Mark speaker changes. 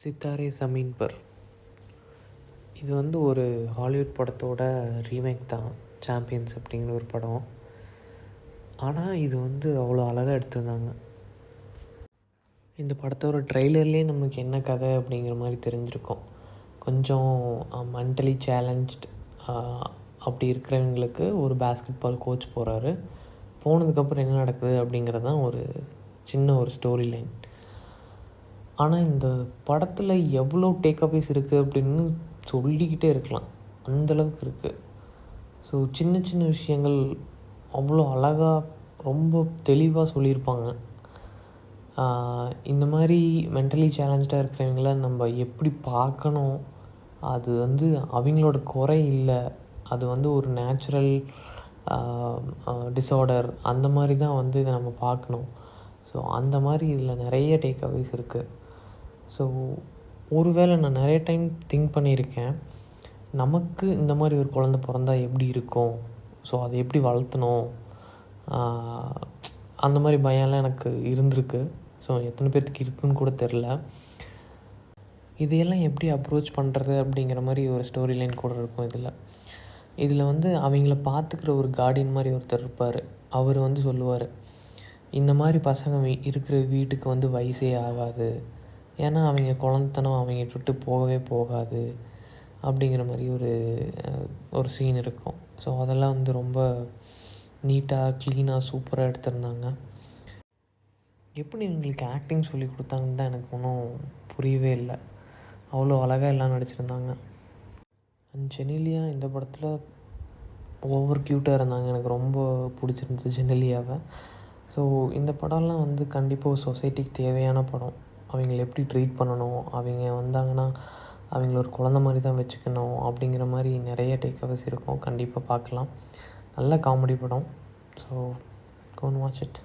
Speaker 1: சித்தாரே ஸமீன் per. இது வந்து ஒரு ஹாலிவுட் படத்தோட ரீமேக் தான். சாம்பியன்ஸ் அப்படிங்கிற ஒரு படம். ஆனால் இது வந்து அவ்வளோ அழகாக எடுத்திருந்தாங்க. இந்த படத்தோட ட்ரெய்லர்லேயே நமக்கு என்ன கதை அப்படிங்கிற மாதிரி தெரிஞ்சிருக்கும். கொஞ்சம் மென்டலி சேலஞ்ச்டு அப்படி இருக்கிறவங்களுக்கு ஒரு பேஸ்கெட் பால் கோச் போகிறாரு. போனதுக்கப்புறம் என்ன நடக்குது அப்படிங்கிறது தான் ஒரு சின்ன ஒரு ஸ்டோரி லைன். ஆனால் இந்த படத்தில் எவ்வளோ டேக்அவேஸ் இருக்குது அப்படின்னு சொல்லிக்கிட்டே இருக்கலாம். அந்தளவுக்கு இருக்குது. ஸோ சின்ன சின்ன விஷயங்கள் அவ்வளோ அழகாக ரொம்ப தெளிவாக சொல்லியிருப்பாங்க. இந்த மாதிரி மென்டலி சேலஞ்சாக இருக்கிறவங்கள நம்ம எப்படி பார்க்கணும், அது வந்து அவங்களோட குறை இல்லை, அது வந்து ஒரு நேச்சுரல் டிஸார்டர், அந்த மாதிரி தான் வந்து இதை நம்ம பார்க்கணும். ஸோ அந்த மாதிரி இதில் நிறைய டேக்அவேஸ் இருக்குது. ஸோ ஒருவேளை நான் நிறைய டைம் திங்க் பண்ணியிருக்கேன், நமக்கு இந்த மாதிரி ஒரு குழந்த பிறந்தா எப்படி இருக்கும், ஸோ அதை எப்படி வளர்த்தணும், அந்த மாதிரி பயம்லாம் எனக்கு இருந்திருக்கு. ஸோ எத்தனை பேர்த்துக்கு இருக்குன்னு கூட தெரில. இதையெல்லாம் எப்படி அப்ரோச் பண்ணுறது அப்படிங்கிற மாதிரி ஒரு ஸ்டோரி லைன் கூட இருக்கும் இதில் வந்து அவங்கள பார்த்துக்கிற ஒரு கார்டியன் மாதிரி ஒருத்தர் இருப்பார். அவர் வந்து சொல்லுவார், இந்த மாதிரி பசங்க இருக்கிற வீட்டுக்கு வந்து வயசே ஆகாது, ஏன்னா அவங்க குழந்தத்தனம் அவங்க விட்டு போகவே போகாது அப்படிங்கிற மாதிரி ஒரு சீன் இருக்கும். ஸோ அதெல்லாம் வந்து ரொம்ப நீட்டாக க்ளீனாக சூப்பராக எடுத்திருந்தாங்க. எப்படி இவங்களுக்கு ஆக்டிங் சொல்லி கொடுத்தாங்கன்னு தான் எனக்கு ஒன்றும் புரியவே இல்லை. அவ்வளோ அழகாக எல்லாம் நடிச்சிருந்தாங்க. அண்ட் ஜெனிலியா இந்த படத்தில் ஓவர் க்யூட்டாக இருந்தாங்க. எனக்கு ரொம்ப பிடிச்சிருந்துச்சு ஜெனிலியாவை. ஸோ இந்த படம்லாம் வந்து கண்டிப்பாக ஒரு சொசைட்டிக்கு தேவையான படம். அவங்கள எப்படி ட்ரீட் பண்ணணும், அவங்க வந்தாங்கன்னா அவங்கள ஒரு குழந்த மாதிரி தான் வச்சுக்கணும் அப்படிங்கிற மாதிரி நிறைய டேக்அவேஸ் இருக்கும். கண்டிப்பாக பார்க்கலாம். நல்ல காமெடி படம். So go and watch it.